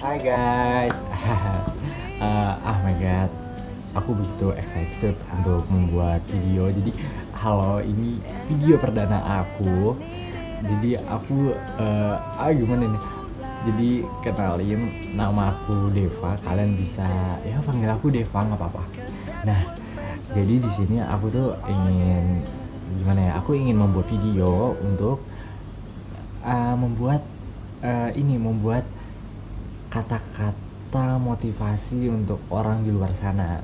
Hai guys. Oh my god, aku begitu excited untuk membuat video. Jadi halo, ini video perdana aku. Jadi aku gimana nih? Jadi kenalin, nama aku Deva. Kalian bisa ya panggil aku Deva, nggak apa-apa. Nah, jadi di sini aku tuh ingin gimana ya? Aku ingin membuat video untuk membuat kata-kata motivasi untuk orang di luar sana.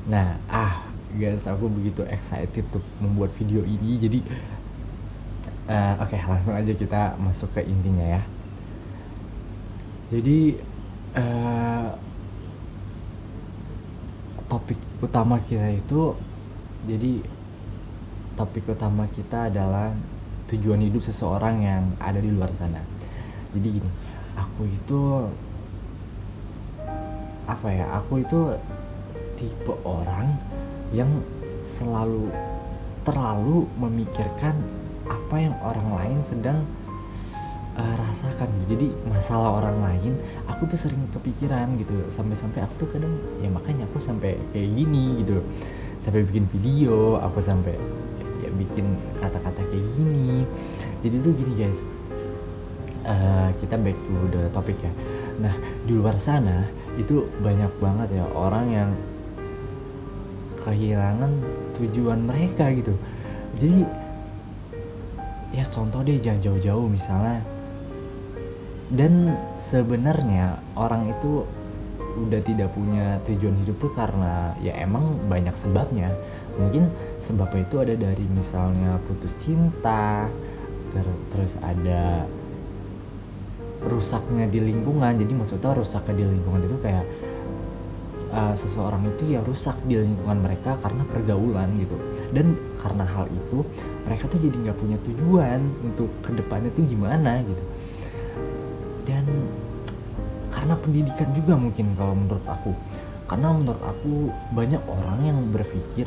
Nah, guys, aku begitu excited untuk membuat video ini. Jadi, oke, langsung aja kita masuk ke intinya ya. Jadi, eh, topik utama kita itu, jadi topik utama kita adalah tujuan hidup seseorang yang ada di luar sana. Jadi gini, aku itu aku itu tipe orang yang selalu terlalu memikirkan apa yang orang lain sedang rasakan. Jadi masalah orang lain aku tuh sering kepikiran gitu, sampai aku tuh kadang ya, makanya aku sampai kayak gini gitu, sampai bikin video, aku sampai ya bikin kata-kata kayak gini. Jadi tuh gini guys, kita back to the topic ya. Nah, di luar sana itu banyak banget ya orang yang kehilangan tujuan mereka gitu. Jadi ya contoh deh, jangan jauh-jauh misalnya. Dan sebenarnya orang itu udah tidak punya tujuan hidup tuh karena ya emang banyak sebabnya. Mungkin sebabnya itu ada dari misalnya putus cinta, terus ada rusaknya di lingkungan. Jadi maksudnya rusaknya di lingkungan itu kayak seseorang itu ya rusak di lingkungan mereka karena pergaulan gitu. Dan karena hal itu mereka tuh jadi nggak punya tujuan untuk kedepannya tuh gimana gitu. Dan karena pendidikan juga mungkin kalau menurut aku. Karena menurut aku banyak orang yang berpikir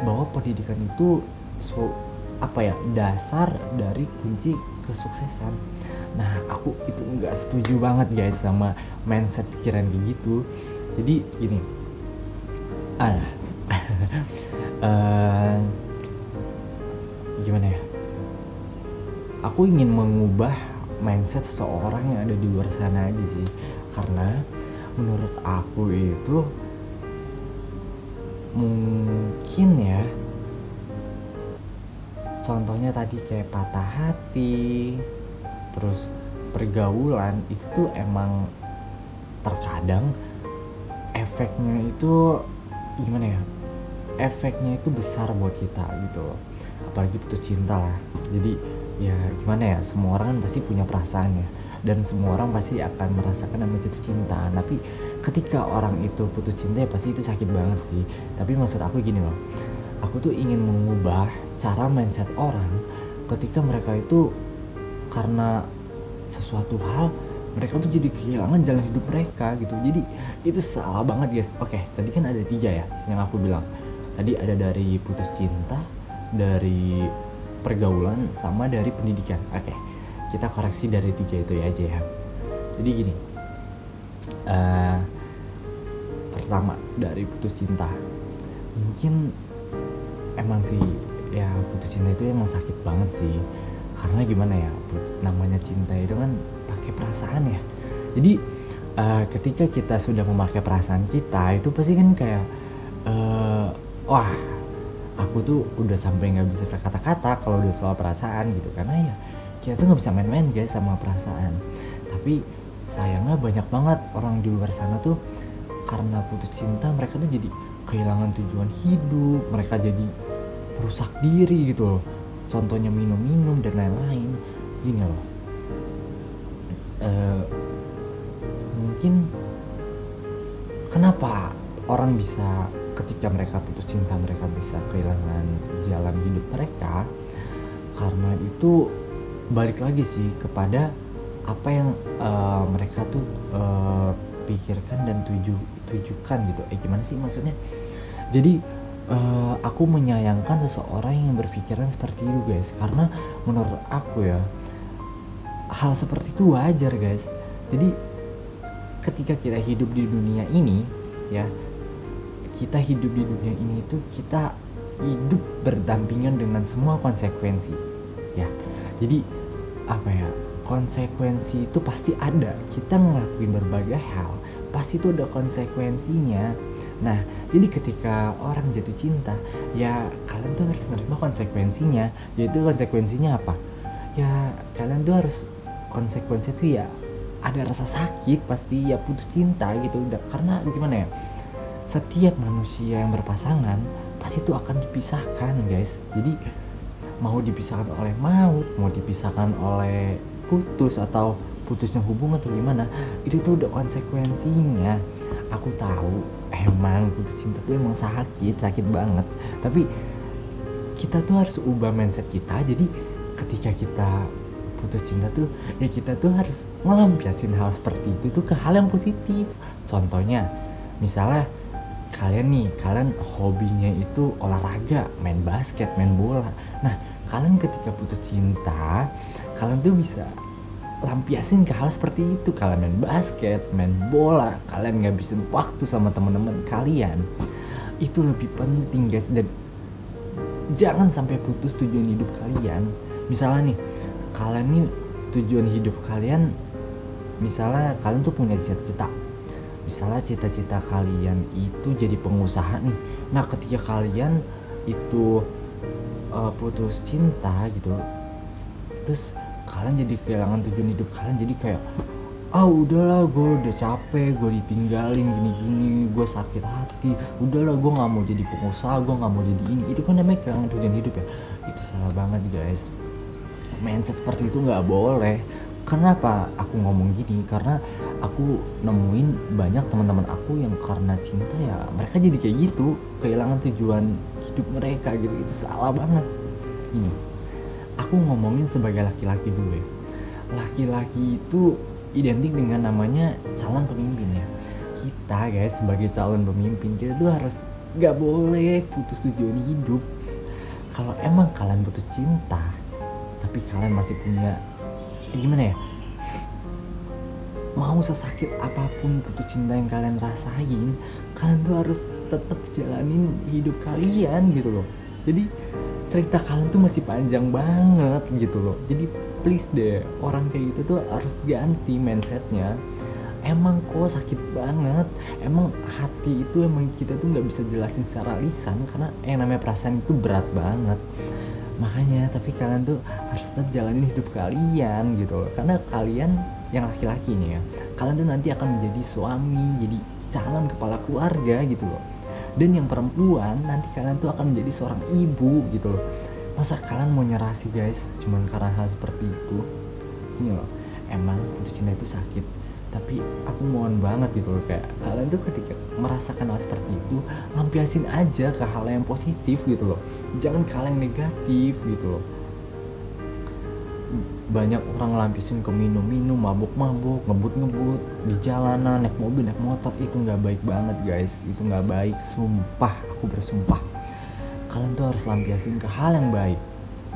bahwa pendidikan itu dasar dari kunci kesuksesan. Nah, aku itu nggak setuju banget guys sama mindset pikiran kayak gitu. Jadi gini, gimana ya? Aku ingin mengubah mindset seseorang yang ada di luar sana aja sih. Karena menurut aku itu mungkin ya, contohnya tadi kayak patah hati, terus pergaulan itu tuh emang terkadang efeknya itu gimana ya, efeknya itu besar buat kita gitu loh. Apalagi putus cinta lah. Jadi ya gimana ya, semua orang kan pasti punya perasaan ya, dan semua orang pasti akan merasakan namanya jatuh cinta. Tapi ketika orang itu putus cinta ya pasti itu sakit banget sih. Tapi maksud aku gini loh, aku tuh ingin mengubah cara mindset orang ketika mereka itu karena sesuatu hal mereka tuh jadi kehilangan jalan hidup mereka gitu. Jadi itu salah banget guys. Oke, tadi kan ada 3 ya yang aku bilang. Tadi ada dari putus cinta, dari pergaulan, sama dari pendidikan. Oke, kita koreksi dari 3 itu ya aja ya. Jadi gini, pertama dari putus cinta, mungkin emang sih ya, putus cinta itu emang sakit banget sih. Karena gimana ya, namanya cinta itu kan pakai perasaan ya. Jadi ketika kita sudah memakai perasaan kita itu pasti kan kayak wah, aku tuh udah sampai nggak bisa berkata-kata kalau udah soal perasaan gitu. Karena ya kita tuh nggak bisa main-main guys sama perasaan. Tapi sayangnya banyak banget orang di luar sana tuh karena putus cinta mereka tuh jadi kehilangan tujuan hidup, mereka jadi merusak diri gitu loh. Contohnya minum-minum dan lain-lain. Gini loh, mungkin kenapa orang bisa ketika mereka putus cinta mereka bisa kehilangan jalan hidup mereka, karena itu balik lagi sih kepada apa yang mereka tuh pikirkan dan tujukan gitu. Gimana sih maksudnya? Jadi aku menyayangkan seseorang yang berpikiran seperti itu guys. Karena menurut aku ya, hal seperti itu wajar guys. Jadi ketika kita hidup di dunia ini ya, kita hidup di dunia ini itu kita hidup berdampingan dengan semua konsekuensi ya. Jadi apa ya, konsekuensi itu pasti ada. Kita ngelakuin berbagai hal pasti itu ada konsekuensinya. Nah jadi ketika orang jatuh cinta ya, kalian tuh harus menerima konsekuensinya. Yaitu konsekuensinya apa ya, kalian tuh harus, konsekuensinya tuh ya ada rasa sakit pasti ya, putus cinta gitu. Karena gimana ya, setiap manusia yang berpasangan pasti itu akan dipisahkan guys. Jadi mau dipisahkan oleh maut, mau dipisahkan oleh putus atau putusnya hubungan atau gimana, itu tuh udah konsekuensinya. Aku tahu emang putus cinta tuh emang sakit banget, tapi kita tuh harus ubah mindset kita. Jadi ketika kita putus cinta tuh ya, kita tuh harus ngelampiasin hal seperti itu tuh ke hal yang positif. Contohnya misalnya kalian hobinya itu olahraga, main basket, main bola. Nah kalian ketika putus cinta, kalian tuh bisa lampiasin ke hal seperti itu. Kalian main basket, main bola, kalian ngabisin waktu sama teman-teman kalian, itu lebih penting guys. Dan jangan sampai putus tujuan hidup kalian. Misalnya nih, kalian nih tujuan hidup kalian, misalnya kalian tuh punya cita-cita. Misalnya cita-cita kalian itu jadi pengusaha nih. Nah ketika kalian itu putus cinta gitu, terus kalian jadi kehilangan tujuan hidup kalian. Jadi kayak udahlah, gue udah capek, gue ditinggalin gini-gini, gue sakit hati, udahlah gue gak mau jadi pengusaha, gue gak mau jadi ini. Itu kan namanya kehilangan tujuan hidup ya. Itu salah banget guys. Mindset seperti itu gak boleh. Kenapa aku ngomong gini? Karena aku nemuin banyak teman-teman aku yang karena cinta ya mereka jadi kayak gitu, kehilangan tujuan hidup mereka gitu. Itu salah banget. Ini aku ngomongin sebagai laki-laki dulu ya. Laki-laki itu identik dengan namanya calon pemimpin ya. Kita guys sebagai calon pemimpin, kita tuh harus gak boleh putus tujuan hidup. Kalau emang kalian putus cinta tapi kalian masih punya gimana ya, mau sesakit apapun putus cinta yang kalian rasain, kalian tuh harus tetap jalanin hidup kalian gitu loh. Jadi cerita kalian tuh masih panjang banget gitu loh. Jadi please deh, orang kayak gitu tuh harus ganti mindsetnya. Emang kok sakit banget, emang hati itu emang kita tuh nggak bisa jelasin secara lisan, karena yang namanya perasaan itu berat banget. Makanya tapi kalian tuh harus tetap jalanin hidup kalian gitu loh. Karena kalian yang laki-laki nih ya, kalian tuh nanti akan menjadi suami, jadi calon kepala keluarga gitu loh. Dan yang perempuan nanti kalian tuh akan menjadi seorang ibu gitu loh. Masa kalian mau nyerah sih guys cuman karena hal seperti itu? Ini loh, emang putus cinta itu sakit, tapi aku mohon banget gitu loh, kayak kalian tuh ketika merasakan hal seperti itu, lampiasin aja ke hal yang positif gitu loh. Jangan ke hal yang negatif gitu loh. Banyak orang lampiasin ke minum-minum, mabuk-mabuk, ngebut-ngebut di jalanan, naik mobil, naik motor. Itu gak baik banget guys, itu gak baik, sumpah, aku bersumpah. Kalian tuh harus lampiasin ke hal yang baik.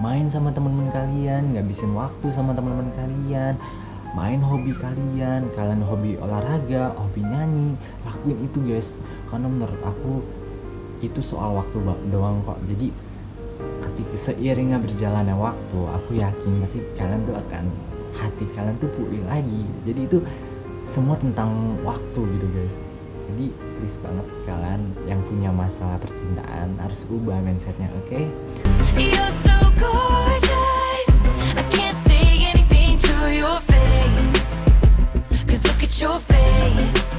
Main sama teman-teman kalian, ngabisin waktu sama teman-teman kalian, main hobi kalian hobi olahraga, hobi nyanyi, lakuin itu guys. Karena menurut aku itu soal waktu doang kok. Jadi ketika seiringnya berjalannya waktu, aku yakin pasti kalian tuh akan, hati kalian tuh pulih lagi. Jadi itu semua tentang waktu gitu guys. Jadi please banget, kalian yang punya masalah percintaan harus ubah mindsetnya, oke? You're so gorgeous, I can't say anything to your face, 'cause look at your face.